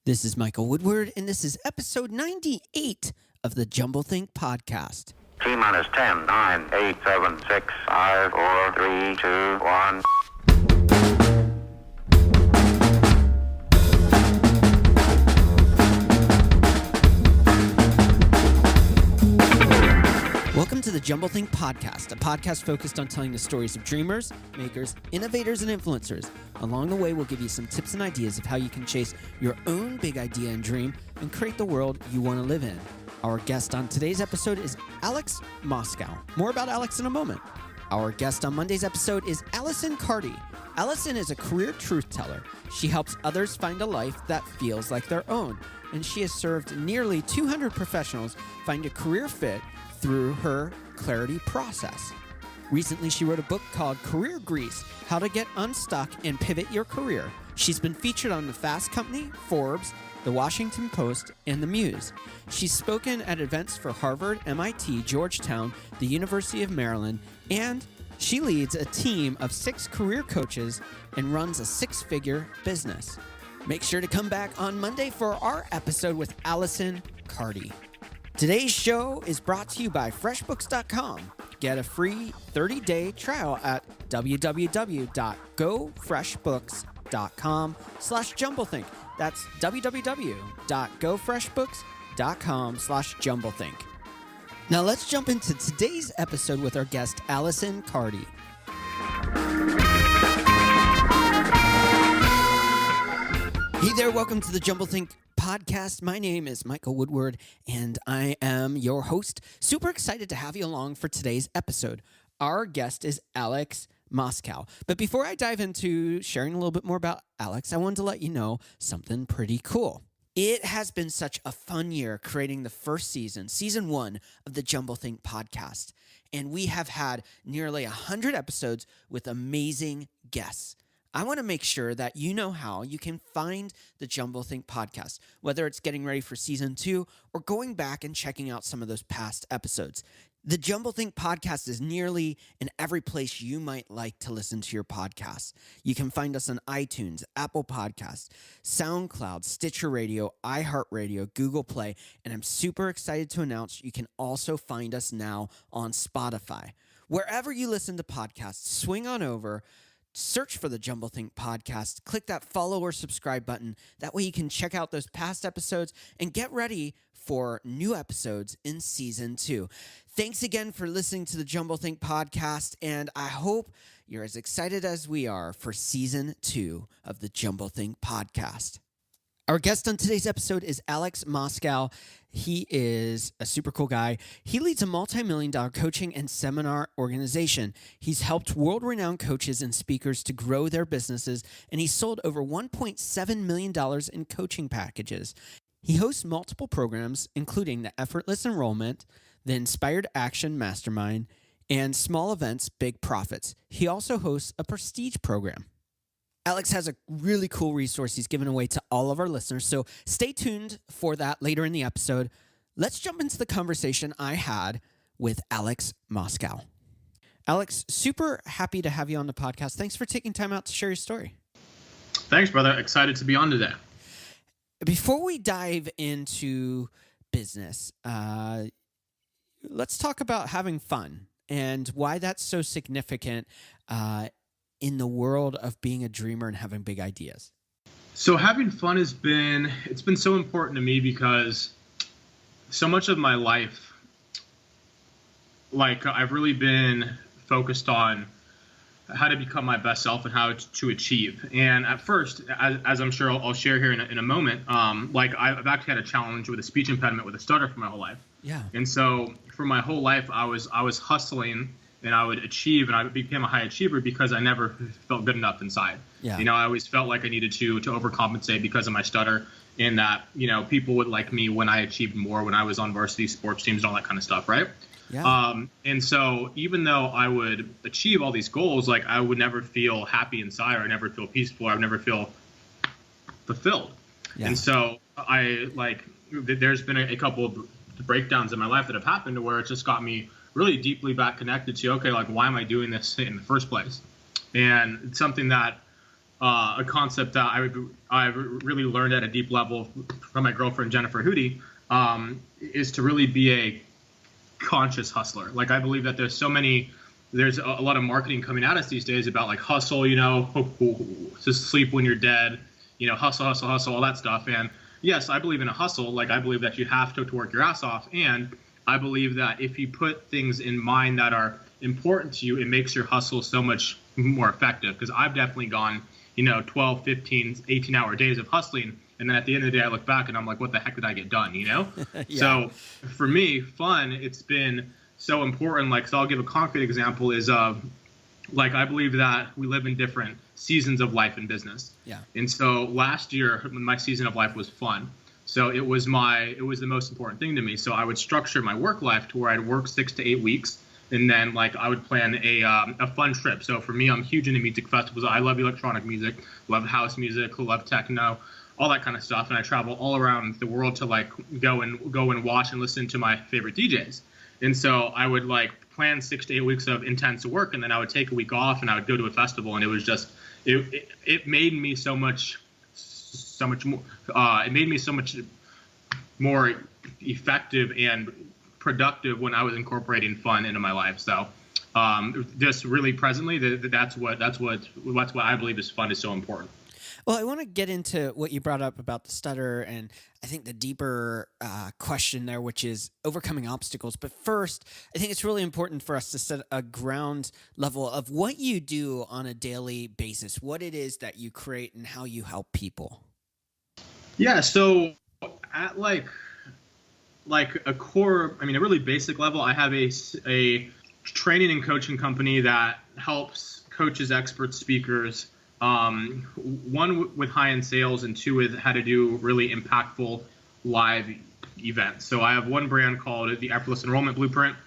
This is Michael Woodward, and this is episode 98 of the Jumblethink podcast. T-minus 10, 9, 8, 7, 6, 5, 4, 3, 2, 1. Welcome to the Jumblethink podcast, a podcast focused on telling the stories of dreamers, makers, innovators, and influencers. Along the way, we'll give you some tips and ideas of how you can chase your own big idea and dream and create the world you want to live in. Our guest on today's episode is Alex Moscow. More about Alex in a moment. Our guest on Monday's episode is Allison Carty. Allison is a career truth teller. She helps others find a life that feels like their own, and she has served nearly 200 professionals find a career fit through her clarity process. Recently, she wrote a book called Career Grease: How to Get Unstuck and Pivot Your Career. She's been featured on the Fast Company, Forbes, The Washington Post, and The Muse. She's spoken at events for Harvard, MIT, Georgetown, the University of Maryland, and she leads a team of 6 career coaches and runs a 6-figure business. Make sure to come back on Monday for our episode with Allison Carty. Today's show is brought to you by FreshBooks.com. Get a free 30-day trial at www.gofreshbooks.com/jumblethink. That's www.gofreshbooks.com/jumblethink. Now let's jump into today's episode with our guest, Allison Carty. Hey there, welcome to the Jumblethink podcast. My name is Michael Woodward, and I am your host. Super excited to have you along for today's episode. Our guest is Alex Moscow. But before I dive into sharing a little bit more about Alex, I wanted to let you know something pretty cool. It has been such a fun year creating the first season 1 of the Jumblethink podcast. And we have had nearly 100 episodes with amazing guests. I want to make sure that you know how you can find the Jumblethink podcast, whether it's getting ready for season 2 or going back and checking out some of those past episodes. The Jumblethink podcast is nearly in every place you might like to listen to your podcasts. You can find us on iTunes, Apple Podcasts, SoundCloud, Stitcher Radio, iHeartRadio, Google Play, and I'm super excited to announce you can also find us now on Spotify. Wherever you listen to podcasts, swing on over, search for the Jumblethink podcast, click that follow or subscribe button. That way you can check out those past episodes and get ready for new episodes in season 2. Thanks again for listening to the Jumblethink podcast, and I hope you're as excited as we are for season 2 of the Jumblethink podcast. Our guest on today's episode is Alex Moscow. He is a super cool guy. He leads a multi-million-dollar coaching and seminar organization. He's helped world-renowned coaches and speakers to grow their businesses, and he's sold over $1.7 million in coaching packages. He hosts multiple programs, including the Effortless Enrollment, the Inspired Action Mastermind, and Small Events, Big Profits. He also hosts a Prestige program. Alex has a really cool resource he's given away to all of our listeners, so stay tuned for that later in the episode. Let's jump into the conversation I had with Alex Moscow. Alex, super happy to have you on the podcast. Thanks for taking time out to share your story. Thanks, brother. Excited to be on today. Before we dive into business, let's talk about having fun and why that's so significant in the world of being a dreamer and having big ideas. So having fun it's been so important to me because so much of my life, like I've really been focused on how to become my best self and how to achieve. And at first, as I'm sure I'll share here in a moment, like I've actually had a challenge with a speech impediment with a stutter for my whole life. Yeah. And so for my whole life, I was hustling and I would achieve, and I became a high achiever because I never felt good enough inside. Yeah. You know, I always felt like I needed to overcompensate because of my stutter, and that, you know, people would like me when I achieved more, when I was on varsity sports teams and all that kind of stuff, right? Yeah. And so even though I would achieve all these goals, like I would never feel happy inside, or I never feel peaceful, or I would never feel fulfilled. Yeah. And so there's been a couple of breakdowns in my life that have happened to where it just got me really deeply back connected to, okay, like, why am I doing this in the first place? And it's something that a concept that I really learned at a deep level from my girlfriend Jennifer Hootie, is to really be a conscious hustler. Like, I believe that there's a lot of marketing coming at us these days about like hustle, just sleep when you're dead, hustle, all that stuff. And yes, I believe in a hustle. Like, I believe that you have to work your ass off. And I believe that if you put things in mind that are important to you, it makes your hustle so much more effective. Because I've definitely gone, 12, 15, 18-hour days of hustling. And then at the end of the day, I look back and I'm like, what the heck did I get done, Yeah. So for me, fun, it's been so important. Like, so I'll give a concrete example is like, I believe that we live in different seasons of life and business. Yeah. And so last year, my season of life was fun. So it was the most important thing to me. So I would structure my work life to where I'd work 6 to 8 weeks. And then like I would plan a fun trip. So for me, I'm huge into music festivals. I love electronic music, love house music, love techno, all that kind of stuff. And I travel all around the world to like go and watch and listen to my favorite DJs. And so I would like plan 6 to 8 weeks of intense work, and then I would take a week off and I would go to a festival. And it was just, it made me so much more, it made me so much more effective and productive when I was incorporating fun into my life. So just really presently, that's what I believe is fun is so important. Well, I want to get into what you brought up about the stutter, and I think the deeper question there, which is overcoming obstacles. But first, I think it's really important for us to set a ground level of what you do on a daily basis, what it is that you create, and how you help people. Yeah, so at like a core, a really basic level, I have a training and coaching company that helps coaches, experts, speakers, one with high-end sales and two with how to do really impactful live events. So I have one brand called the Effortless Enrollment Blueprint,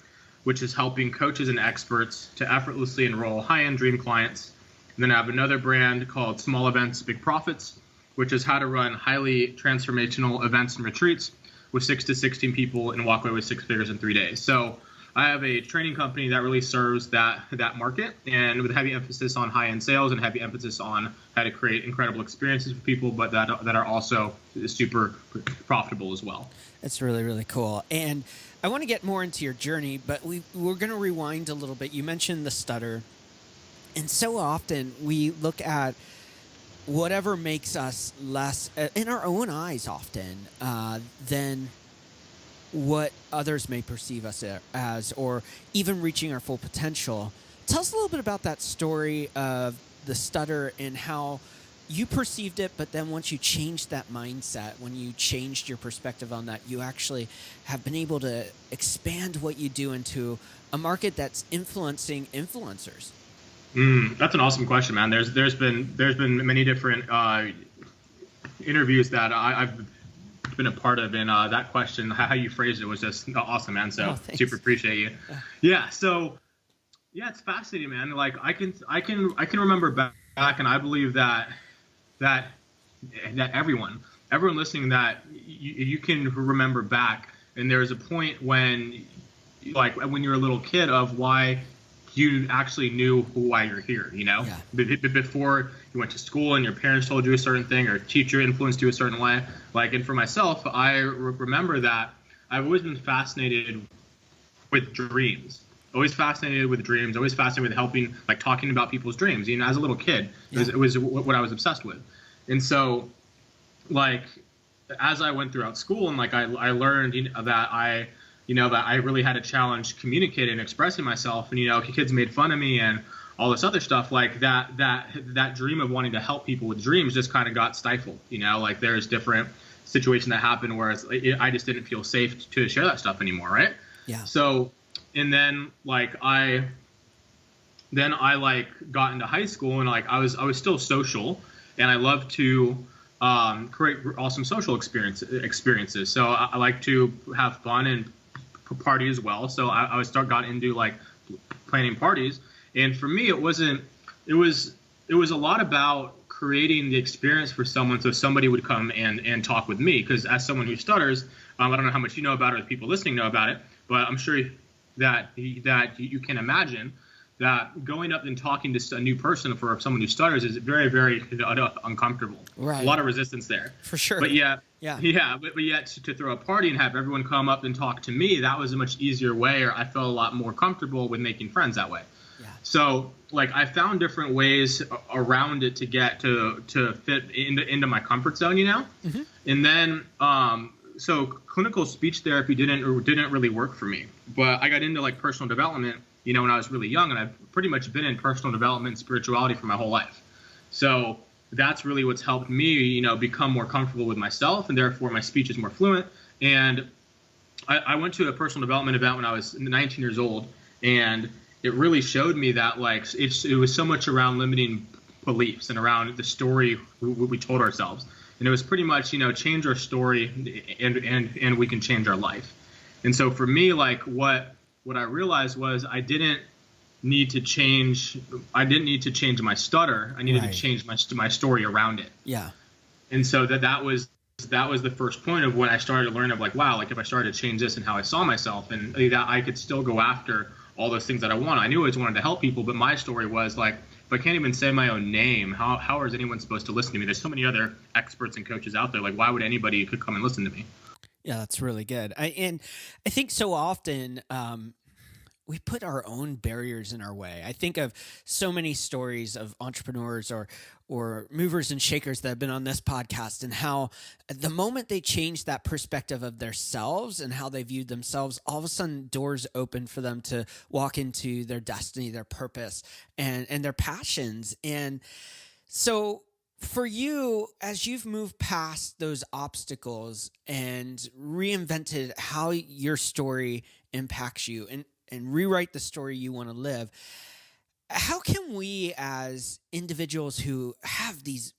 which is helping coaches and experts to effortlessly enroll high-end dream clients. And then I have another brand called Small Events, Big Profits, which is how to run highly transformational events and retreats with 6 to 16 people and walk away with 6 figures in 3 days. So I have a training company that really serves that market, and with heavy emphasis on high-end sales and heavy emphasis on how to create incredible experiences for people, but that are also super profitable as well. That's really, really cool. And I want to get more into your journey, but we're going to rewind a little bit. You mentioned the stutter, and so often we look at whatever makes us less, in our own eyes often, than what others may perceive us as, or even reaching our full potential. Tell us a little bit about that story of the stutter and how you perceived it, but then once you changed that mindset, when you changed your perspective on that, you actually have been able to expand what you do into a market that's influencing influencers. That's an awesome question, man. There's been many different interviews that I've been a part of, and that question, how you phrased it, was just awesome, man. So super appreciate you. Yeah. So yeah, it's fascinating, man. Like I can remember back, and I believe that everyone listening, that you can remember back, and there was a point when, like when you're a little kid, of why you actually knew why you're here, Yeah. Before you went to school and your parents told you a certain thing, or a teacher influenced you a certain way. Like, and for myself, I remember that I've always been fascinated with dreams. Always fascinated with dreams. Always fascinated with helping, like talking about people's dreams. As a little kid, it was what I was obsessed with. And so, like, as I went throughout school, and like I learned that I really had a challenge communicating and expressing myself, and kids made fun of me and all this other stuff. Like that dream of wanting to help people with dreams just kind of got stifled. Like there's different situations that happened where I just didn't feel safe to share that stuff anymore, right? Yeah. So, and then I got into high school, and like I was still social, and I loved to create awesome social experiences. So I like to have fun and party as well. So I got into like planning parties, and for me it was a lot about creating the experience for someone, so somebody would come and talk with me, because as someone who stutters, I don't know how much you know about it or the people listening know about it, but I'm sure that you can imagine that going up and talking to a new person for someone who stutters is very, very uncomfortable. Right. A lot of resistance there. For sure. But yet, yeah. But yet to throw a party and have everyone come up and talk to me, that was a much easier way, or I felt a lot more comfortable with making friends that way. Yeah. So like I found different ways around it to get to fit into my comfort zone, Mm-hmm. And then so clinical speech therapy didn't really work for me, but I got into like personal development, when I was really young, and I've pretty much been in personal development and spirituality for my whole life. So that's really what's helped me, become more comfortable with myself, and therefore my speech is more fluent. And I went to a personal development event when I was 19 years old, and it really showed me that like it was so much around limiting beliefs and around the story we told ourselves. And it was pretty much, change our story and we can change our life. And so for me, like what I realized was I didn't need to change my stutter. I needed to change my story around it. Yeah. And so that was the first point of when I started to learn of like, wow, like if I started to change this and how I saw myself, and that I could still go after all those things that I want. I knew I always wanted to help people, but my story was like, if I can't even say my own name, how is anyone supposed to listen to me? There's so many other experts and coaches out there. Like, why would anybody could come and listen to me? Yeah, that's really good. I think so often we put our own barriers in our way. I think of so many stories of entrepreneurs or movers and shakers that have been on this podcast, and how the moment they change that perspective of themselves and how they viewed themselves, all of a sudden doors open for them to walk into their destiny, their purpose, and their passions. And so for you, as you've moved past those obstacles and reinvented how your story impacts you and rewrite the story you want to live, how can we as individuals who have these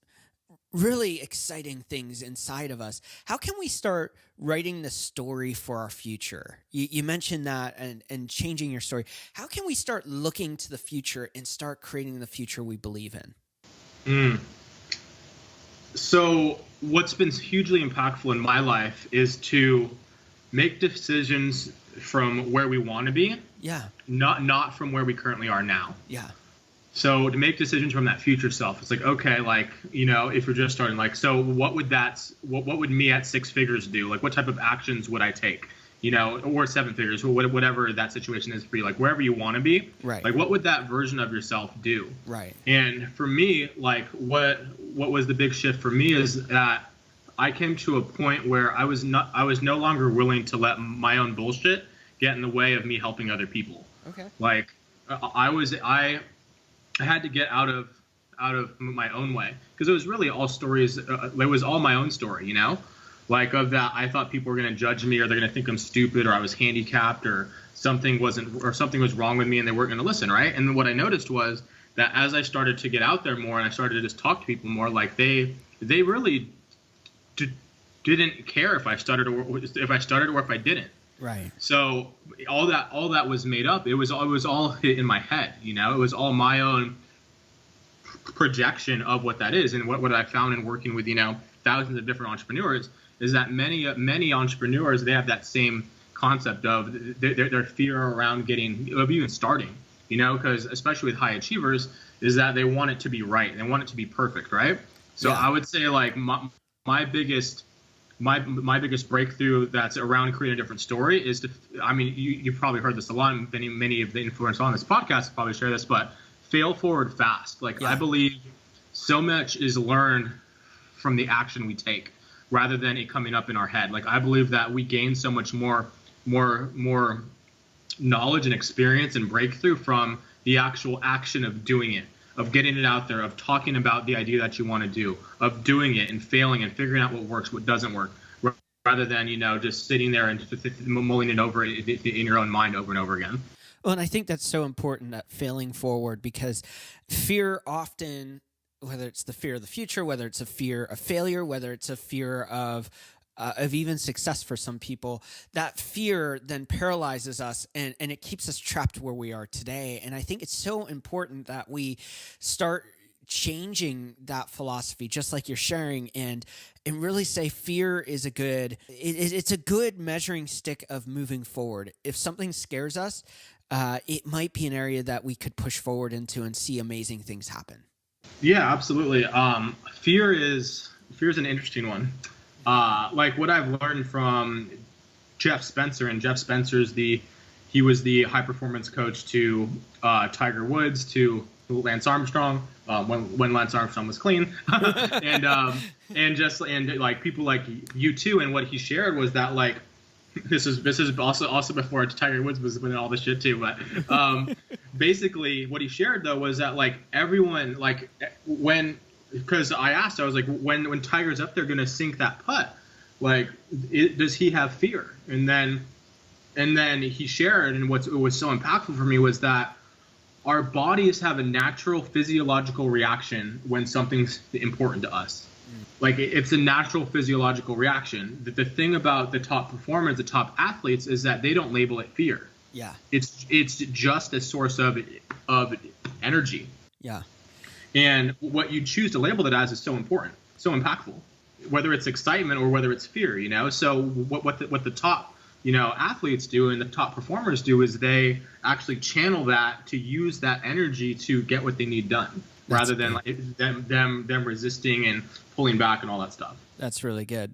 really exciting things inside of us, how can we start writing the story for our future? You mentioned that and changing your story. How can we start looking to the future and start creating the future we believe in? So what's been hugely impactful in my life is to make decisions from where we want to be, not from where we currently are now. Yeah. So to make decisions from that future self, it's like, okay, like, if you're just starting, like, so what would me at 6 figures do? Like, what type of actions would I take? Or 7 figures, or whatever that situation is for you, like wherever you want to be, right? Like, what would that version of yourself do? Right. And for me, like, what was the big shift for me is that I came to a point where I was no longer willing to let my own bullshit get in the way of me helping other people. Okay. Like, I had to get out of my own way, because it was really all stories. It was all my own story, like of that. I thought people were going to judge me, or they're going to think I'm stupid, or I was handicapped, or something was wrong with me, and they weren't going to listen. Right. And what I noticed was that as I started to get out there more and I started to just talk to people more, like they really didn't care if I stuttered or if I didn't. Right. So all that was made up. It was all in my head, It was all my own projection of what that is. And what I found in working with, thousands of different entrepreneurs is that many entrepreneurs, they have that same concept of their fear around even starting, because especially with high achievers, is that they want it to be right. They want it to be perfect, right? So I would say like my biggest breakthrough that's around creating a different story is you probably heard this a lot, and many of the influencers on this podcast probably share this, but fail forward fast. Like, I believe so much is learned from the action we take rather than it coming up in our head. Like, I believe that we gain so much more knowledge and experience and breakthrough from the actual action of doing it, of getting it out there, of talking about the idea that you want to do, of doing it and failing and figuring out what works, what doesn't work, rather than, just sitting there and mulling it over in your own mind over and over again. Well, and I think that's so important, that failing forward, because fear often, whether it's the fear of the future, whether it's a fear of failure, whether it's a fear of even success for some people, that fear then paralyzes us and it keeps us trapped where we are today. And I think it's so important that we start changing that philosophy, just like you're sharing, and really say fear is it's a good measuring stick of moving forward. If something scares us, it might be an area that we could push forward into and see amazing things happen. Yeah, absolutely. Fear is an interesting one. Like what I've learned from Jeff Spencer, and Jeff Spencer's he was the high performance coach to Tiger Woods, to Lance Armstrong, when Lance Armstrong was clean, and like people like you too. And what he shared was that like this is also before Tiger Woods was winning all this shit too. But basically, what he shared though was that like everyone like because I asked, I was like, when Tiger's up there going to sink that putt, like does he have fear? And then he shared, and what was so impactful for me was that our bodies have a natural physiological reaction when something's important to us. Like it's a natural physiological reaction. The thing about the top performers, the top athletes, is that they don't label it fear. Yeah. It's just a source of energy. Yeah. And what you choose to label it as is so important, so impactful, whether it's excitement or whether it's fear, you know? So what the top, athletes do and the top performers do is they actually channel that to use that energy to get what they need done, rather than like them resisting and pulling back and all that stuff. That's really good.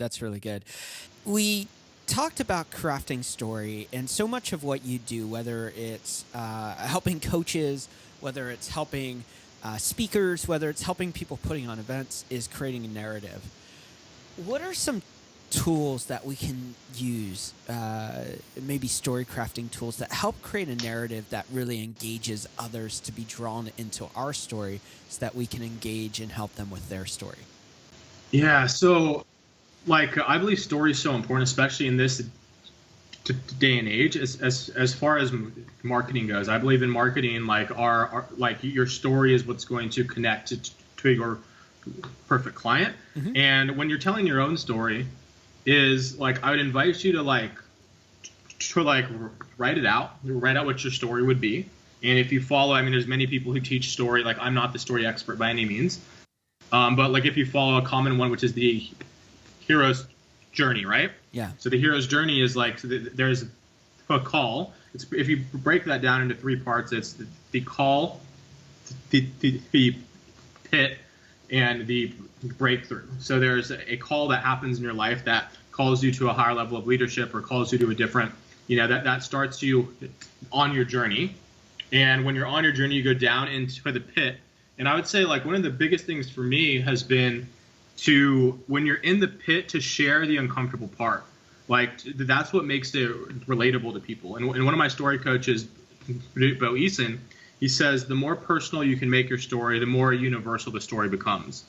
We talked about crafting story, and so much of what you do, whether it's helping coaches, whether it's helping speakers, whether it's helping people putting on events, is creating a narrative. What are some tools that we can use, maybe story crafting tools that help create a narrative that really engages others to be drawn into our story so that we can engage and help them with their story? Yeah, so like I believe story is so important, especially in this day and age. As far as marketing goes, I believe in marketing, like our like your story is what's going to connect to your perfect client. Mm-hmm. And when you're telling your own story, is like I would invite you to write out what your story would be. And if you follow, I mean, there's many people who teach story. Like I'm not the story expert by any means, but like if you follow a common one, which is the hero's journey, right? Yeah. So the hero's journey is like there's a call. If you break that down into three parts, it's the call, the pit, and the breakthrough. So there's a call that happens in your life that calls you to a higher level of leadership or calls you to a different, that starts you on your journey. And when you're on your journey, you go down into the pit. And I would say like one of the biggest things for me has been to, when you're in the pit, to share the uncomfortable part. Like that's what makes it relatable to people. And one of my story coaches, Bo Eason, he says the more personal you can make your story, the more universal the story becomes.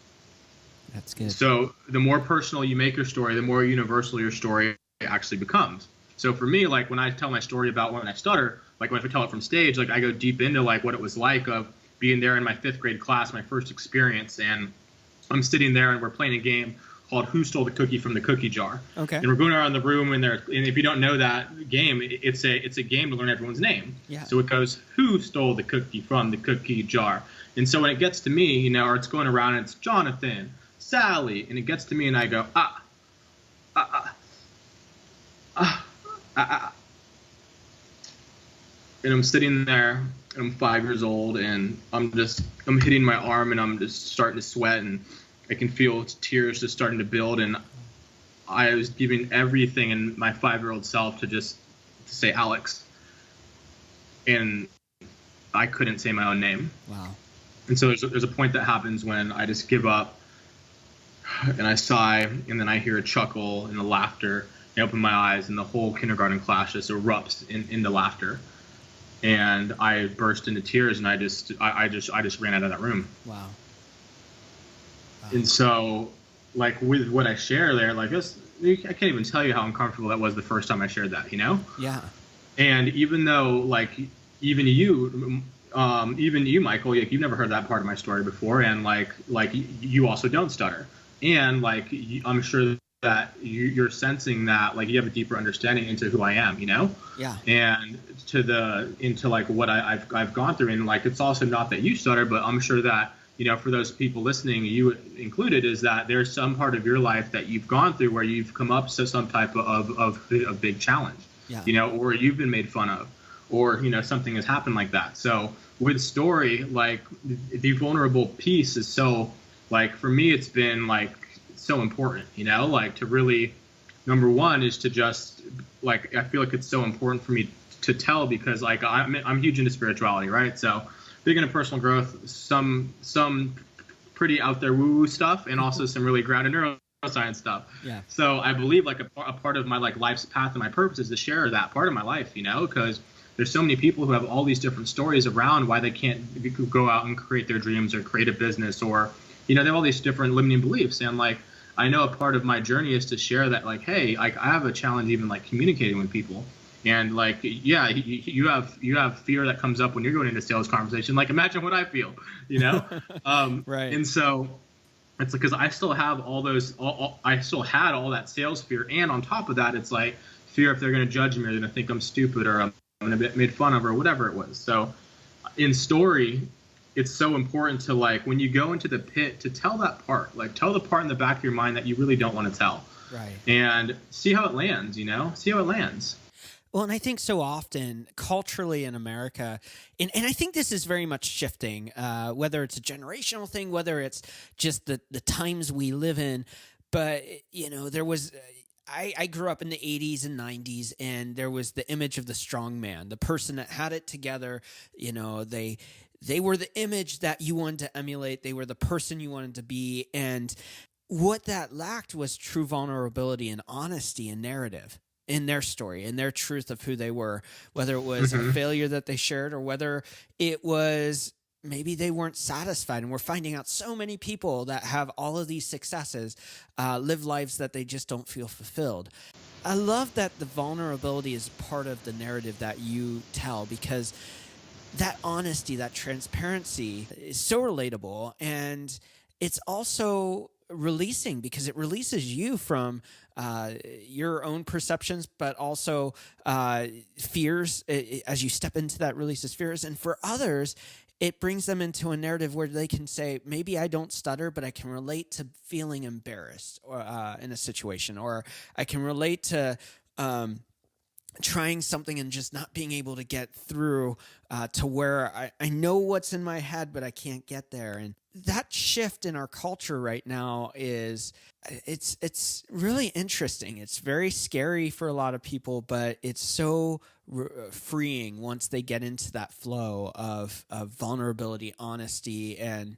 That's good. So the more personal you make your story, the more universal your story actually becomes. So for me, like when I tell my story about when I stutter, like when I tell it from stage, like I go deep into like what it was like of being there in my 5th grade class, my first experience. And I'm sitting there and we're playing a game called Who Stole the Cookie from the Cookie Jar. Okay. And we're going around the room and if you don't know that game, it's a game to learn everyone's name. Yeah. So it goes, who stole the cookie from the cookie jar? And so when it gets to me, or it's going around and it's Jonathan, Sally, and it gets to me and I go, and I'm sitting there and I'm 5 years old and I'm hitting my arm and I'm just starting to sweat and I can feel tears just starting to build, and I was giving everything in my 5-year-old self to say Alex, and I couldn't say my own name. Wow. And so there's a point that happens when I just give up and I sigh, and then I hear a chuckle and a laughter. I open my eyes and the whole kindergarten class just erupts into laughter. And I burst into tears and I just ran out of that room. Wow. And so, like, with what I share there, like, I can't even tell you how uncomfortable that was the first time I shared that, Yeah. And even though, like, even you, Michael, like, you've never heard that part of my story before, and, like you also don't stutter. And, like, I'm sure that you're sensing that, like, you have a deeper understanding into who I am, Yeah. And into, like, what I've gone through. And, like, it's also not that you stutter, but I'm sure that, for those people listening, you included, is that there's some part of your life that you've gone through where you've come up to some type of big challenge, yeah. Or you've been made fun of, or, something has happened like that. So with story, like the vulnerable piece is so, like, for me, it's been like so important, like to really, number one is to just like, I feel like it's so important for me to tell, because like I'm huge into spirituality, right? So big into personal growth, some pretty out there woo-woo stuff, and also some really grounded neuroscience stuff. Yeah. So I believe like a part of my like life's path and my purpose is to share that part of my life, because there's so many people who have all these different stories around why they can't go out and create their dreams or create a business, or, they have all these different limiting beliefs. And like, I know a part of my journey is to share that, like, hey, like I have a challenge even like communicating with people. And like, yeah, you have fear that comes up when you're going into sales conversation. Like, imagine what I feel, Right. And so it's because I still have all those, I still had all that sales fear. And on top of that, it's like fear if they're going to judge me, or they're going to think I'm stupid, or I'm going to get made fun of, or whatever it was. So in story, it's so important to, like, when you go into the pit, to tell that part, like tell the part in the back of your mind that you really don't want to tell. Right. And see how it lands, see how it lands. Well, and I think so often culturally in America, and I think this is very much shifting, whether it's a generational thing, whether it's just the times we live in. But, there was, I grew up in the 80s and 90s, and there was the image of the strong man, the person that had it together. They were the image that you wanted to emulate. They were the person you wanted to be. And what that lacked was true vulnerability and honesty and narrative in their story, in their truth of who they were, whether it was a failure that they shared, or whether it was maybe they weren't satisfied. And we're finding out so many people that have all of these successes live lives that they just don't feel fulfilled. I love that the vulnerability is part of the narrative that you tell, because that honesty, that transparency is so relatable, and it's also releasing, because it releases you from your own perceptions, but also fears. As you step into that, releases fears. And for others, it brings them into a narrative where they can say, maybe I don't stutter, but I can relate to feeling embarrassed or in a situation, or I can relate to trying something and just not being able to get through to where I know what's in my head, but I can't get there. And that shift in our culture right now is, it's really interesting. It's very scary for a lot of people, but it's so freeing once they get into that flow of vulnerability, honesty, and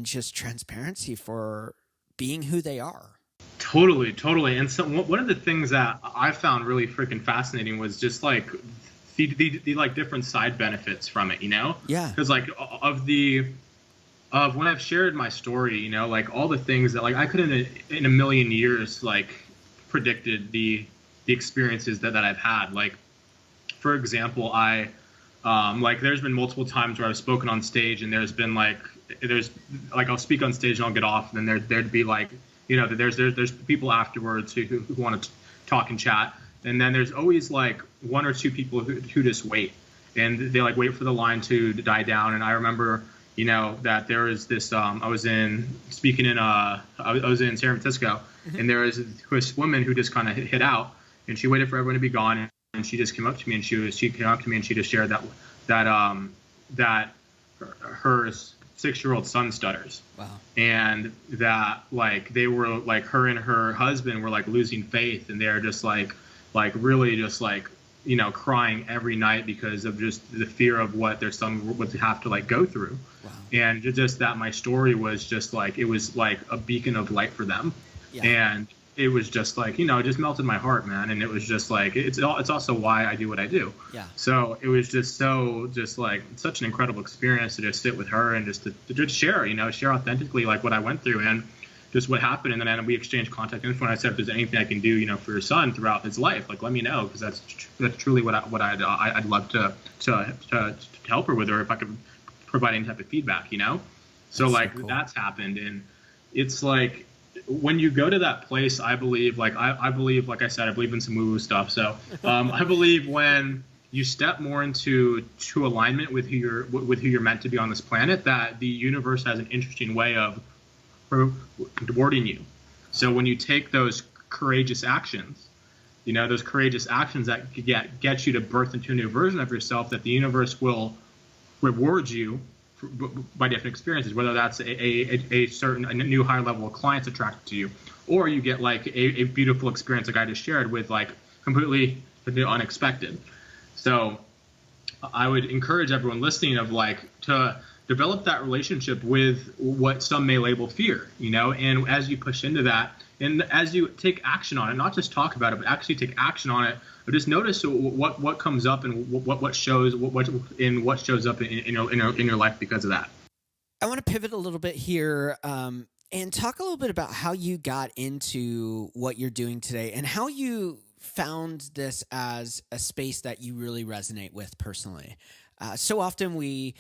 just transparency for being who they are. Totally. And so one of the things that I found really freaking fascinating was just like the like different side benefits from it, Yeah. Because like of when I've shared my story, like all the things that like I couldn't in a million years like predicted the experiences that I've had. Like, for example, I like there's been multiple times where I've spoken on stage, and there's I'll speak on stage and I'll get off, and then there'd be like, there's people afterwards who want to talk and chat. And then there's always like one or two people who just wait, and they like wait for the line to die down. And I remember, that there was this, I was in San Francisco, and there was this woman who just kind of hit out, and she waited for everyone to be gone. And she just came up to me, and she came up to me and she just shared that her 6-year-old son stutters. Wow. And that like they were like, her and her husband were like losing faith, and they're just like really just like, crying every night because of just the fear of what their son would have to like go through. Wow. And just that my story was just like, it was like a beacon of light for them. Yeah. And it was just like, it just melted my heart, man. And it was just like, it's also why I do what I do. Yeah. So it was just like such an incredible experience to just sit with her and just to just share, share authentically like what I went through and just what happened. And then we exchanged contact info, and I said, if there's anything I can do, for your son throughout his life, like let me know, because that's truly what I'd love to help her with, or if I could provide any type of feedback, So that's like so cool. That's happened, and it's like, when you go to that place, I believe, like I believe, like I said, I believe in some woo-woo stuff. So I believe when you step more into alignment with who you're meant to be on this planet, that the universe has an interesting way of rewarding you. So when you take those courageous actions, those courageous actions that get you to birth into a new version of yourself that the universe will reward you by different experiences, whether that's a new higher level of clients attracted to you, or you get like a beautiful experience like I just shared with like completely unexpected. So I would encourage everyone listening to develop that relationship with what some may label fear, and as you push into that and as you take action on it, not just talk about it, but actually take action on it, but just notice what comes up and what shows up in your life because of that. I want to pivot a little bit here and talk a little bit about how you got into what you're doing today and how you found this as a space that you really resonate with personally. So often we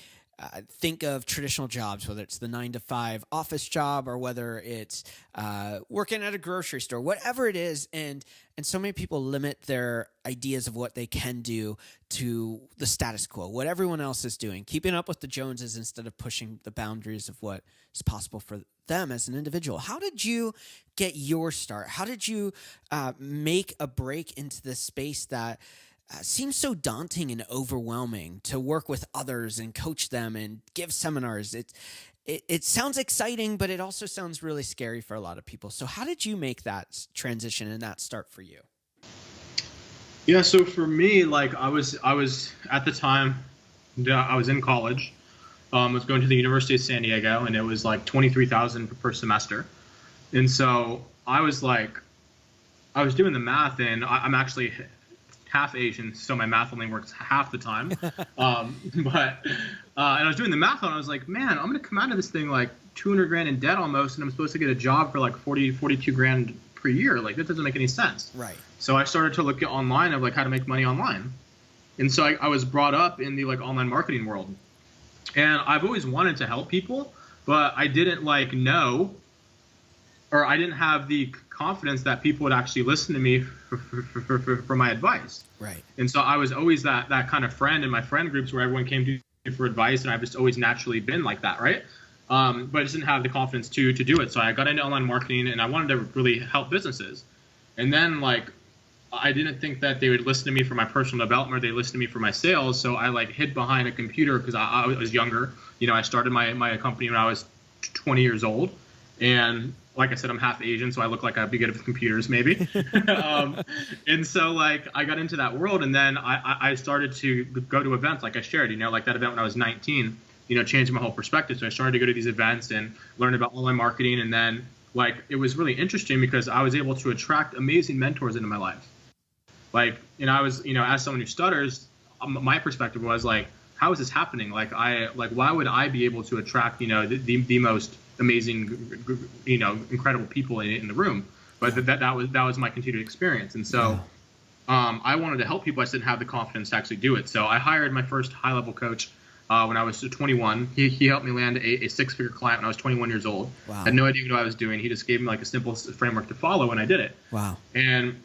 think of traditional jobs, whether it's the 9-to-5 office job or whether it's working at a grocery store, whatever it is. And so many people limit their ideas of what they can do to the status quo, what everyone else is doing, keeping up with the Joneses instead of pushing the boundaries of what is possible for them as an individual. How did you get your start? How did you make a break into this space that seems so daunting and overwhelming to work with others and coach them and give seminars? It sounds exciting, but it also sounds really scary for a lot of people. So how did you make that transition and that start for you? Yeah, so for me, like I was at the time, I was in college. I was going to the University of San Diego, and it was like $23,000 per semester. And so I was doing the math, and I'm actually half Asian, so my math only works half the time. And I was doing the math and I was like, man, I'm going to come out of this thing like 200 grand in debt almost, and I'm supposed to get a job for like 42 grand per year. Like, that doesn't make any sense. Right. So I started to look at online of like how to make money online. And so I was brought up in the like online marketing world. And I've always wanted to help people, but I didn't know, or I didn't have the confidence that people would actually listen to me for my advice. Right. And so I was always that kind of friend in my friend groups where everyone came to me for advice, and I've just always naturally been like that, right? But I just didn't have the confidence to do it. So I got into online marketing, and I wanted to really help businesses. And then I didn't think that they would listen to me for my personal development, or they listened to me for my sales. So I hid behind a computer because I was younger. I started my company when I was 20 years old. And like I said, I'm half Asian, so I look like I'd be good with computers maybe. And so I got into that world, and then I started to go to events like I shared, like that event when I was 19, changed my whole perspective. So I started to go to these events and learn about online marketing. And then it was really interesting because I was able to attract amazing mentors into my life. I was, as someone who stutters, my perspective was how is this happening? Why would I be able to attract, the most amazing, incredible people in the room? But that was my continued experience. And so I wanted to help people. I just didn't have the confidence to actually do it. So I hired my first high-level coach when I was 21. He helped me land a six-figure client when I was 21 years old. Wow. Had no idea what I was doing. He just gave me a simple framework to follow, and I did it. Wow. And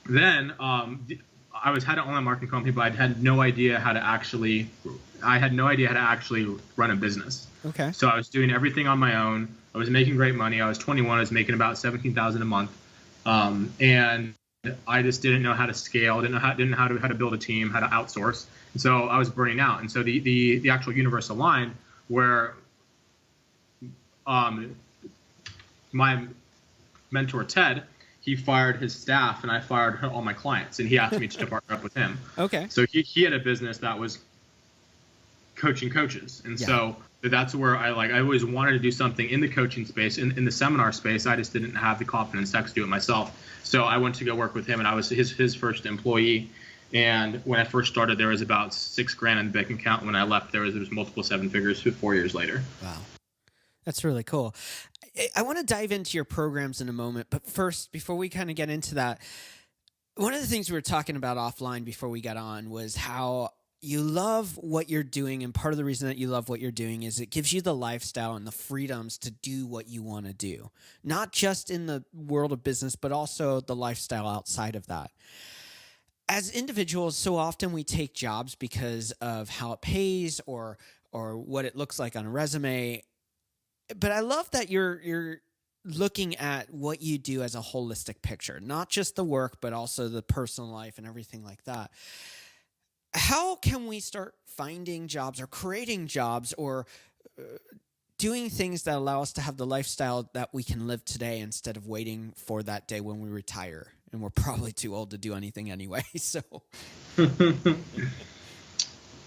then I had an online marketing company, but I had no idea how to actually run a business. Okay. So I was doing everything on my own. I was making great money. I was 21. I was making about $17,000 a month, and I just didn't know how to scale. Didn't know how to build a team, how to outsource. And so I was burning out. And so the actual universe aligned where my mentor Ted, he fired his staff, and I fired all my clients, and he asked me to partner up with him. Okay. So he had a business that was coaching coaches. And so that's where I always wanted to do something in the coaching space, in the seminar space. I just didn't have the confidence to actually do it myself. So I went to go work with him, and I was his first employee. And when I first started, there was about $6,000 in the bank account. When I left, there was multiple seven figures 4 years later. Wow. That's really cool. I want to dive into your programs in a moment, but first, before we kind of get into that, one of the things we were talking about offline before we got on was how you love what you're doing, and part of the reason that you love what you're doing is it gives you the lifestyle and the freedoms to do what you want to do, not just in the world of business, but also the lifestyle outside of that. As individuals, so often we take jobs because of how it pays or what it looks like on a resume. But I love that you're looking at what you do as a holistic picture, not just the work, but also the personal life and everything like that. How can we start finding jobs or creating jobs or doing things that allow us to have the lifestyle that we can live today instead of waiting for that day when we retire? And we're probably too old to do anything anyway. So,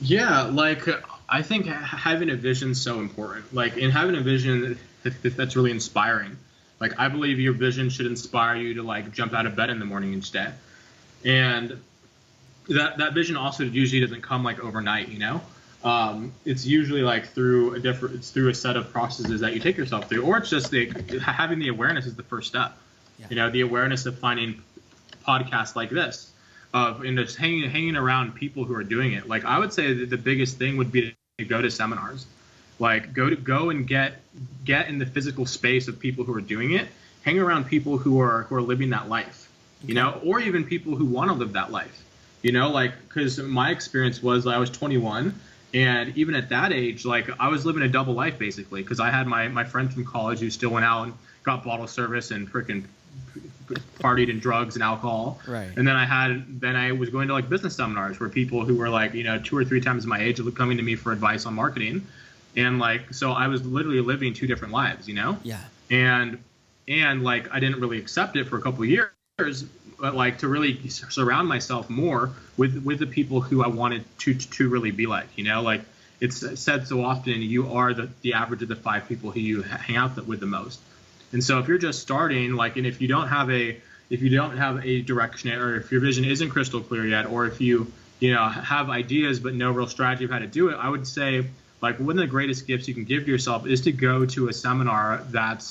yeah, like I think having a vision is so important. Like, in having a vision that's really inspiring. Like, I believe your vision should inspire you to like jump out of bed in the morning each day. And that vision also usually doesn't come like overnight, you know? It's usually like through a set of processes that you take yourself through, or it's just having the awareness is the first step. Yeah. You know, the awareness of finding podcasts like this, of just hanging around people who are doing it. Like, I would say that the biggest thing would be to go to seminars, like go and get in the physical space of people who are doing it, hang around people who are living that life, you know, or even people who want to live that life, you know, like, because my experience was I was 21. And even at that age, like, I was living a double life basically, because I had my friend from college who still went out and got bottle service and freaking partied in drugs and alcohol. Right. And then I was going to like business seminars where people who were like, you know, 2 or 3 times my age were coming to me for advice on marketing. And like, so I was literally living 2 different lives, you know? Yeah. And like, I didn't really accept it for a couple of years, but like to really surround myself more with the people who I wanted to really be like, you know, like it's said so often, you are the average of the 5 people who you hang out with the most. And so if you're just starting, like, and if you don't have a direction, or if your vision isn't crystal clear yet, or if you know, have ideas but no real strategy of how to do it, I would say, like, one of the greatest gifts you can give to yourself is to go to a seminar that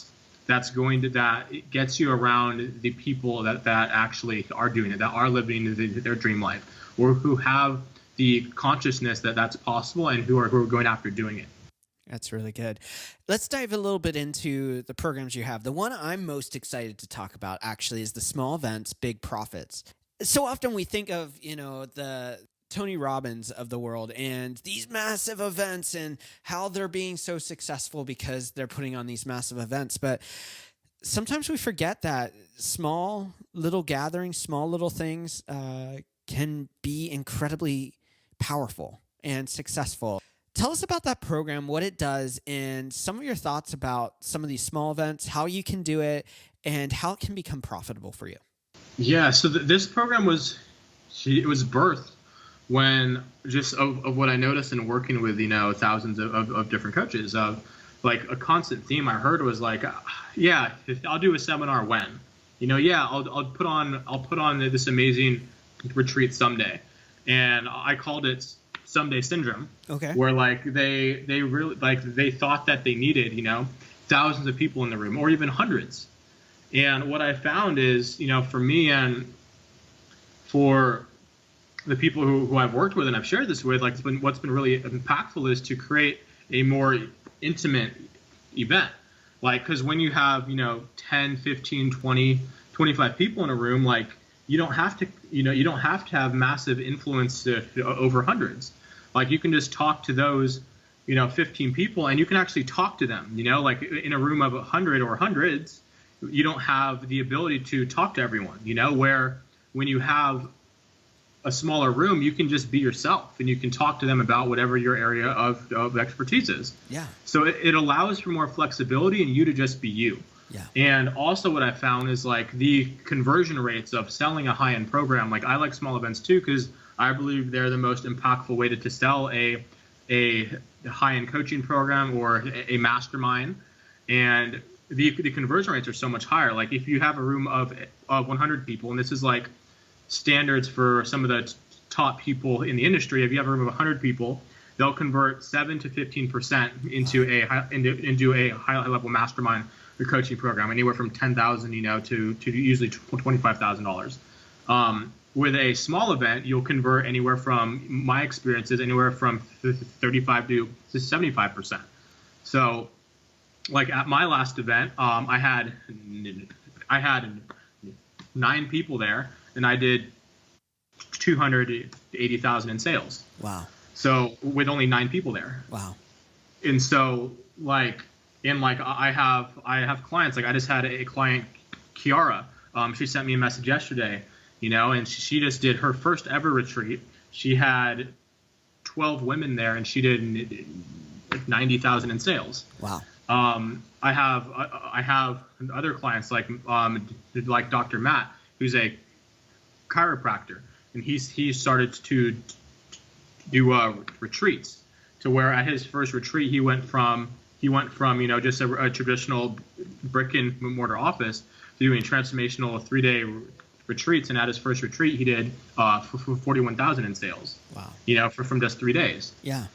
gets you around the people that actually are doing it, that are living their dream life, or who have the consciousness that that's possible, and who are going after doing it. That's really good. Let's dive a little bit into the programs you have. The one I'm most excited to talk about actually is the Small Events, Big Profits. So often we think of, you know, the Tony Robbins of the world and these massive events and how they're being so successful because they're putting on these massive events. But sometimes we forget that small little gatherings, small little things can be incredibly powerful and successful. Tell us about that program, what it does, and some of your thoughts about some of these small events, how you can do it, and how it can become profitable for you. Yeah, so this program was birthed when just of what I noticed in working with, you know, thousands of different coaches, of like a constant theme I heard was like, yeah, I'll do a seminar when, you know, yeah, I'll put on this amazing retreat someday. And I called it someday syndrome. Okay. Where like they really, like, they thought that they needed, you know, thousands of people in the room, or even hundreds. And what I found is, you know, for me and for the people who I've worked with and I've shared this with, like, what's been really impactful is to create a more intimate event. Like, because when you have, you know, 10, 15, 20, 25 people in a room, like, you don't have to have massive influence over hundreds. Like, you can just talk to those, you know, 15 people, and you can actually talk to them, you know, like in a room of 100 or hundreds, you don't have the ability to talk to everyone, you know, where when you have a smaller room, you can just be yourself and you can talk to them about whatever your area of expertise is. Yeah. So it allows for more flexibility and you to just be you. Yeah. And also what I found is like the conversion rates of selling a high-end program. Like, I like small events too, because I believe they're the most impactful way to sell a high-end coaching program or a mastermind. And the conversion rates are so much higher. Like, if you have a room of 100 people, and this is like standards for some of the top people in the industry, if you have a room of 100 people, they'll convert 7 to 15% into a high-level mastermind or coaching program, anywhere from $10,000, you know, to usually $25,000. With a small event, you'll convert anywhere from, my experiences, anywhere from 35 to 75%. So, like, at my last event, I had 9 people there, and I did $280,000 in sales. Wow. So with only 9 people there. Wow. And so, like, And like I have clients, like I just had a client, Kiara. She sent me a message yesterday, and she just did her first ever retreat. She had 12 women there, and she did like 90,000 in sales. Wow. I have other clients like Dr. Matt, who's a chiropractor, and he started to do retreats, to where at his first retreat he went from just a traditional brick and mortar office to doing transformational 3-day retreats, and at his first retreat he did 41,000 in sales. Wow. From just 3 days. Yeah.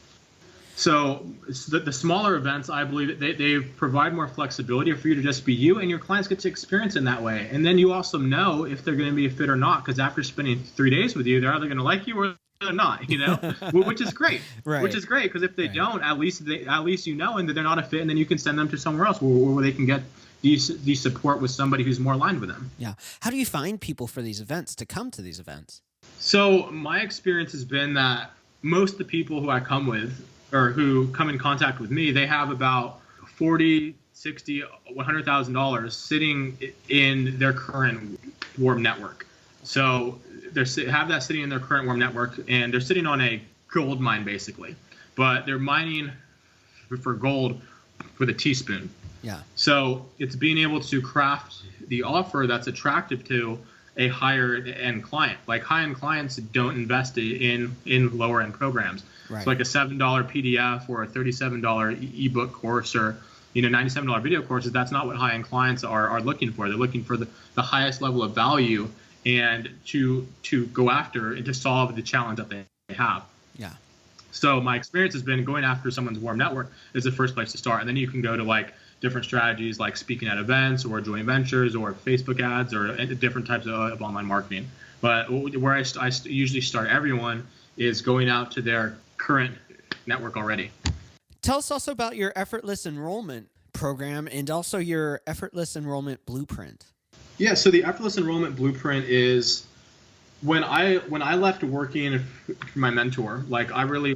So the smaller events, I believe they provide more flexibility for you to just be you, and your clients get to experience in that way. And then you also know if they're going to be a fit or not, because after spending 3 days with you, they're either going to like you or they're not, which is great. Right. Which is great, because if they don't, at least you know, and that they're not a fit, and then you can send them to somewhere else where they can get the support with somebody who's more aligned with them. Yeah. How do you find people for these events, to come to these events? So my experience has been that most of the people who I come with, or who come in contact with me, they have about $40,000, $60,000, $100,000 sitting in their current warm network. So they have that sitting in their current warm network, and they're sitting on a gold mine basically, but they're mining for gold with a teaspoon. Yeah. So it's being able to craft the offer that's attractive to a higher end client. Like high-end clients don't invest in lower end programs. Right. So like a $7 PDF or a $37 ebook course, or $97 video courses, that's not what high-end clients are looking for. They're looking for the highest level of value, and to go after and to solve the challenge that they have. Yeah. So my experience has been going after someone's warm network is the first place to start, and then you can go to like different strategies like speaking at events or joint ventures or Facebook ads or different types of online marketing. But where I usually start everyone is going out to their current network already. Tell us also about your Effortless Enrollment program and also your Effortless Enrollment Blueprint. Yeah, so the Effortless Enrollment Blueprint is when I left working for my mentor, like I really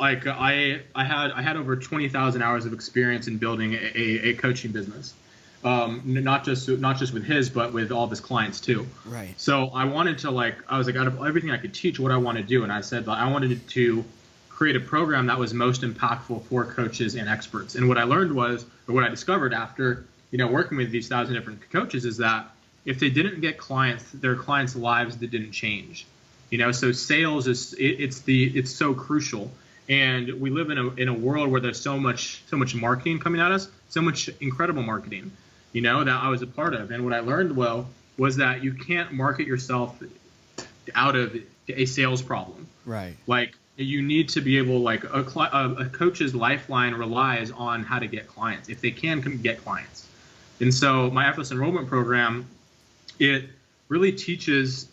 I had over 20,000 hours of experience in building a coaching business. Not just with his, but with all of his clients too. Right. So I wanted to I was like, out of everything I could teach, what I want to do, and I said I wanted to create a program that was most impactful for coaches and experts. And what I learned was, or what I discovered after working with these 1,000 different coaches, is that if they didn't get clients, their clients' lives didn't change. So sales it's so crucial. And we live in a world where there's so much marketing coming at us, so much incredible marketing, that I was a part of. And what I learned was that you can't market yourself out of a sales problem. Right. Like you need to be able, like a coach's lifeline relies on how to get clients, if they can get clients. And so my Effortless Enrollment program, it really teaches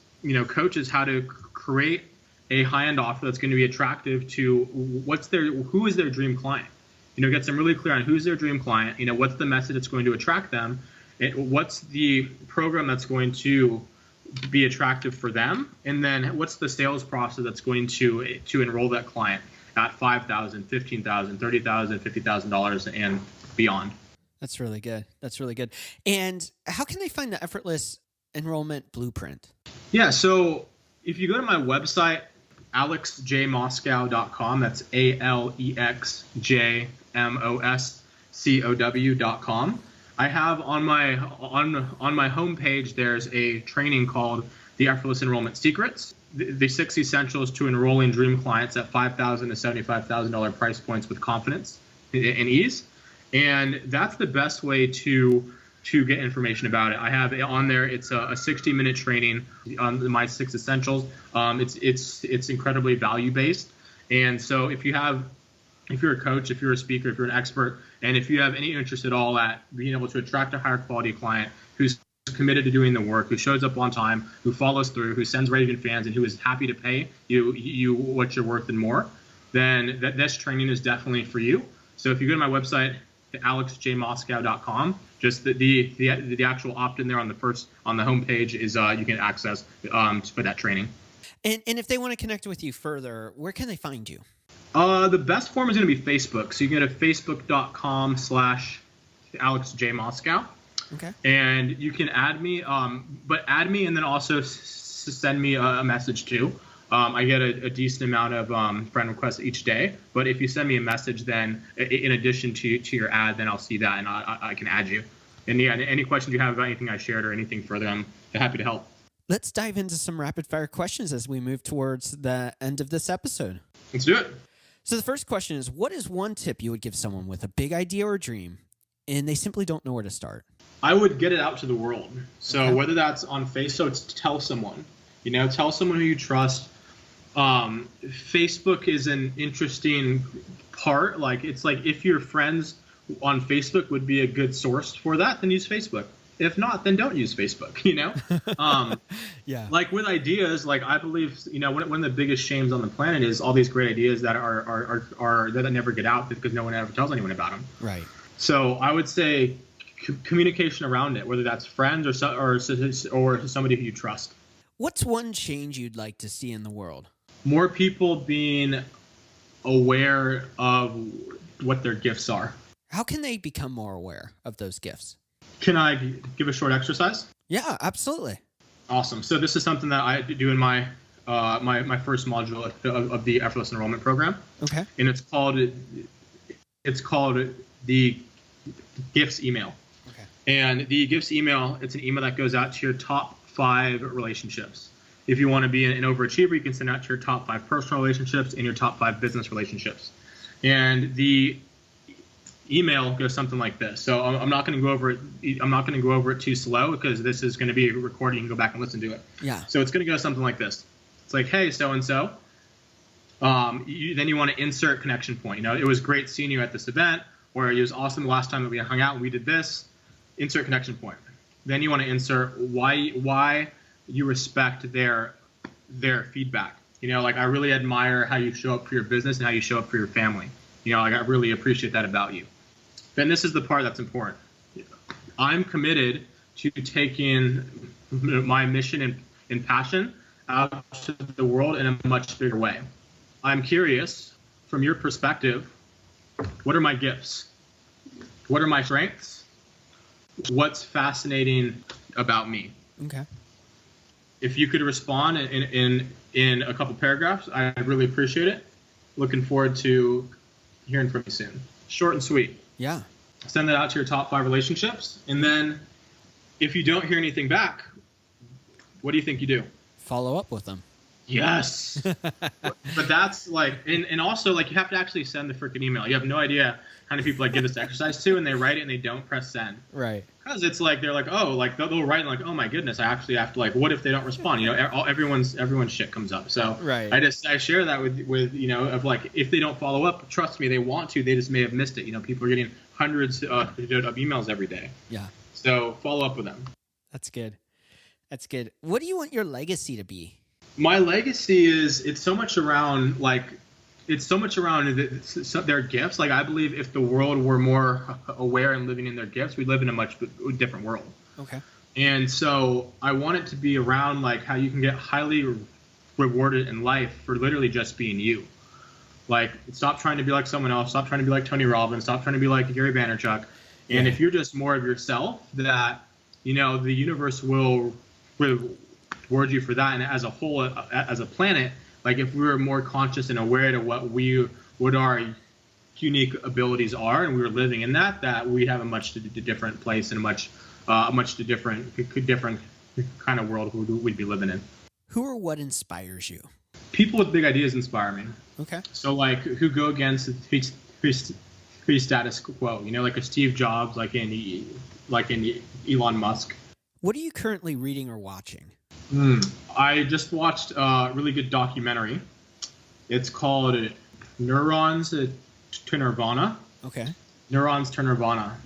coaches how to create a high-end offer that's going to be attractive to who is their dream client. Get them really clear on who's their dream client. What's the message that's going to attract them. What's the program that's going to be attractive for them, and then what's the sales process that's going to enroll that client at $5,000, $15,000, $30,000, $50,000 and beyond. That's really good. That's really good. And how can they find the Effortless Enrollment Blueprint? Yeah, so if you go to my website, alexjmoscow.com, that's ALEXJMOSCOW.com. I have on my homepage, there's a training called the Effortless Enrollment Secrets, the 6 essentials to enrolling dream clients at $5,000 to $75,000 price points with confidence and ease. And that's the best way to get information about it. I have it on there. It's a 60-minute training on my 6 essentials. It's incredibly value-based. And so if you're a coach, if you're a speaker, if you're an expert, and if you have any interest at all at being able to attract a higher quality client who's committed to doing the work, who shows up on time, who follows through, who sends raving fans, and who is happy to pay you what you're worth and more, then this training is definitely for you. So if you go to my website, alexjmoscow.com, just the actual opt-in there on the homepage is you can access for that training. And if they want to connect with you further, where can they find you? The best form is going to be Facebook. So you can go to facebook.com/ Alex J Moscow. Okay. And you can add me, but add me and then also send me a message too. I get a decent amount of friend requests each day. But if you send me a message, then in addition to your ad, then I'll see that and I can add you. And yeah, any questions you have about anything I shared or anything further, I'm happy to help. Let's dive into some rapid fire questions as we move towards the end of this episode. Let's do it. So the first question is, what is one tip you would give someone with a big idea or dream and they simply don't know where to start? I would get it out to the world. So Okay. whether that's on Facebook, it's tell someone, tell someone who you trust. Facebook is an interesting part. Like, it's like if your friends on Facebook would be a good source for that, then use Facebook. If not, then don't use Facebook, Yeah. Like with ideas, like I believe, one of the biggest shames on the planet is all these great ideas that are that never get out because no one ever tells anyone about them. Right. So I would say communication around it, whether that's friends or somebody who you trust. What's one change you'd like to see in the world? More people being aware of what their gifts are. How can they become more aware of those gifts? Can I give a short exercise? Yeah, absolutely. Awesome. So this is something that I do in my my first module of the Effortless enrollment program. Okay. And it's called the gifts email. Okay. And the gifts email, it's an email that goes out to your top 5 relationships. If you want to be an overachiever, you can send out to your top 5 personal relationships and your top 5 business relationships. And the email goes something like this. So I'm not going to go over it. I'm not going to go over it too slow because this is going to be a recording. You can go back and listen to it. Yeah. So it's going to go something like this. It's like, hey, so-and-so. Then you want to insert connection point. It was great seeing you at this event, or it was awesome the last time that we hung out and we did this. Insert connection point. Then you want to insert why you respect their feedback. Like, I really admire how you show up for your business and how you show up for your family. Like, I really appreciate that about you. Then this is the part that's important. I'm committed to taking my mission and passion out to the world in a much bigger way. I'm curious, from your perspective, what are my gifts? What are my strengths? What's fascinating about me? Okay. If you could respond in a couple paragraphs, I'd really appreciate it. Looking forward to hearing from you soon. Short and sweet. Yeah. Send that out to your top 5 relationships. And then if you don't hear anything back, what do you think you do? Follow up with them. Yes. But that's like, and also, like, you have to actually send the freaking email. You have no idea how many people I give this exercise to, and they write it and they don't press send. Right. Because it's like, they're like, oh, like they'll write and like, oh my goodness, I actually have to, like, what if they don't respond? Everyone's shit comes up. So Right. I share that with of like, if they don't follow up, trust me, they want to, they just may have missed it. People are getting hundreds of emails every day. Yeah. So follow up with them. That's good. That's good. What do you want your legacy to be? My legacy is, it's so much around their gifts. Like, I believe if the world were more aware and living in their gifts, we'd live in a much different world. Okay. And so I want it to be around, like, how you can get highly rewarded in life for literally just being you. Like, stop trying to be like someone else. Stop trying to be like Tony Robbins. Stop trying to be like Gary Vaynerchuk. And if you're just more of yourself, that, the universe will reward you for that. And as a whole, as a planet, like, if we were more conscious and aware to what our unique abilities are, and we were living in that we'd have a much different place and a much different kind of world we'd be living in. Who or what inspires you? People with big ideas inspire me. Okay. So, like, who go against the status quo, like a Steve Jobs, like in Elon Musk. What are you currently reading or watching? I just watched a really good documentary. It's called Neurons to Nirvana. Okay. Neurons to Nirvana.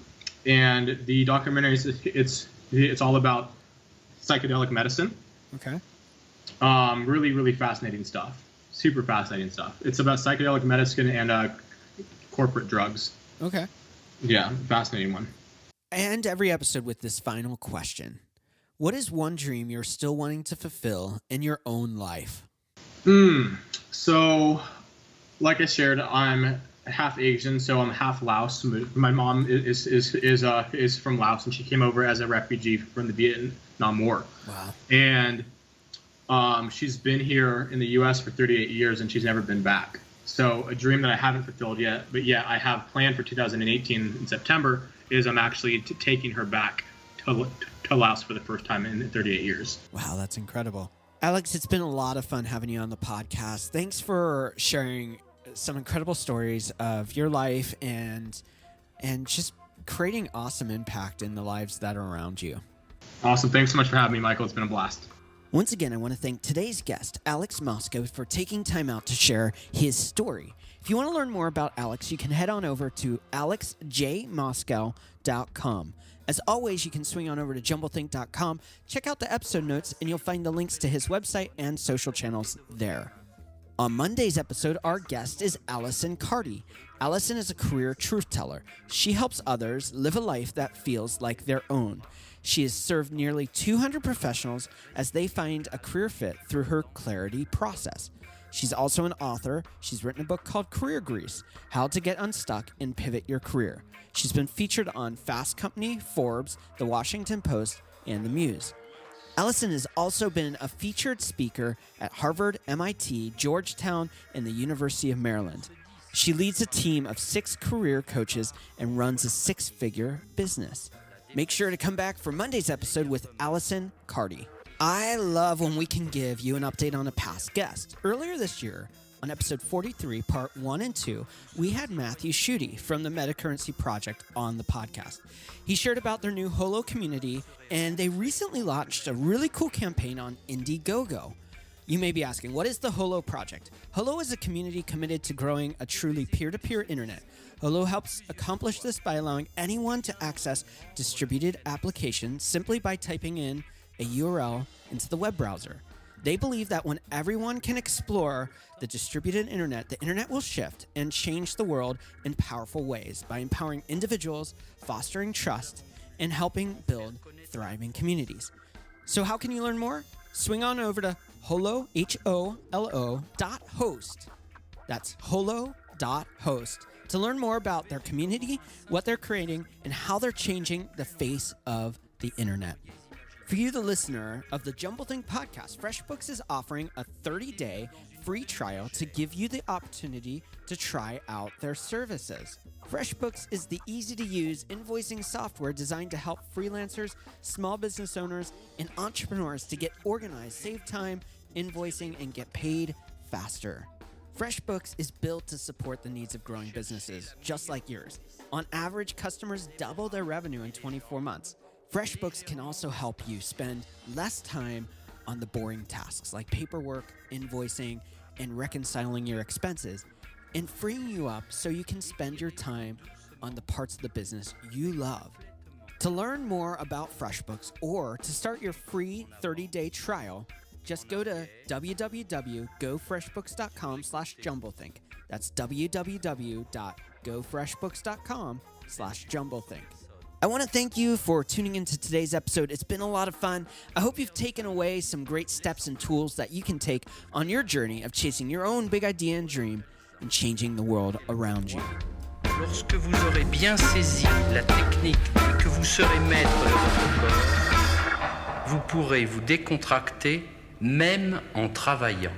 And the documentary it's all about psychedelic medicine. Okay. Really, really fascinating stuff. Super fascinating stuff. It's about psychedelic medicine and corporate drugs. Okay. Yeah, fascinating one. I end every episode with this final question. What is one dream you're still wanting to fulfill in your own life? So, like I shared, I'm half Asian, so I'm half Laos. My mom is from Laos, and she came over as a refugee from the Vietnam War. Wow. And she's been here in the U.S. for 38 years, and she's never been back. So a dream that I haven't fulfilled yet, but yeah, I have planned for 2018 in September, is I'm actually taking her back to Laos for the first time in 38 years. Wow, that's incredible. Alex, it's been a lot of fun having you on the podcast. Thanks for sharing some incredible stories of your life and just creating awesome impact in the lives that are around you. Awesome. Thanks so much for having me, Michael. It's been a blast. Once again, I want to thank today's guest, Alex Moscow, for taking time out to share his story. If you want to learn more about Alex, you can head on over to alexjmoscow.com. As always, you can swing on over to jumblethink.com, check out the episode notes, and you'll find the links to his website and social channels there. On Monday's episode, our guest is Allison Carty. Allison is a career truth teller. She helps others live a life that feels like their own. She has served nearly 200 professionals as they find a career fit through her clarity process. She's also an author. She's written a book called Career Grease, How to Get Unstuck and Pivot Your Career. She's been featured on Fast Company, Forbes, The Washington Post, and The Muse. Allison has also been a featured speaker at Harvard, MIT, Georgetown, and the University of Maryland. She leads a team of 6 career coaches and runs a 6-figure business. Make sure to come back for Monday's episode with Allison Carty. I love when we can give you an update on a past guest. Earlier this year, on episode 43, part 1 and 2, we had Matthew Schutte from the Metacurrency Project on the podcast. He shared about their new Holo community, and they recently launched a really cool campaign on Indiegogo. You may be asking, what is the Holo Project? Holo is a community committed to growing a truly peer-to-peer internet. Holo helps accomplish this by allowing anyone to access distributed applications simply by typing in a URL into the web browser. They believe that when everyone can explore the distributed internet, the internet will shift and change the world in powerful ways by empowering individuals, fostering trust, and helping build thriving communities. So how can you learn more? Swing on over to holo, HOLO.host. That's holo.host to learn more about their community, what they're creating, and how they're changing the face of the internet. For you, the listener of the Jumblethink podcast, FreshBooks is offering a 30-day free trial to give you the opportunity to try out their services. FreshBooks is the easy-to-use invoicing software designed to help freelancers, small business owners, and entrepreneurs to get organized, save time, invoicing, and get paid faster. FreshBooks is built to support the needs of growing businesses just like yours. On average, customers double their revenue in 24 months. FreshBooks can also help you spend less time on the boring tasks like paperwork, invoicing, and reconciling your expenses, and freeing you up so you can spend your time on the parts of the business you love. To learn more about FreshBooks or to start your free 30-day trial, just go to www.gofreshbooks.com/jumblethink. That's www.gofreshbooks.com/jumblethink. I want to thank you for tuning into today's episode. It's been a lot of fun. I hope you've taken away some great steps and tools that you can take on your journey of chasing your own big idea and dream and changing the world around you. Lorsque vous aurez bien saisi la technique et que vous serez maître de votre corps, vous pourrez vous décontracter même en travaillant.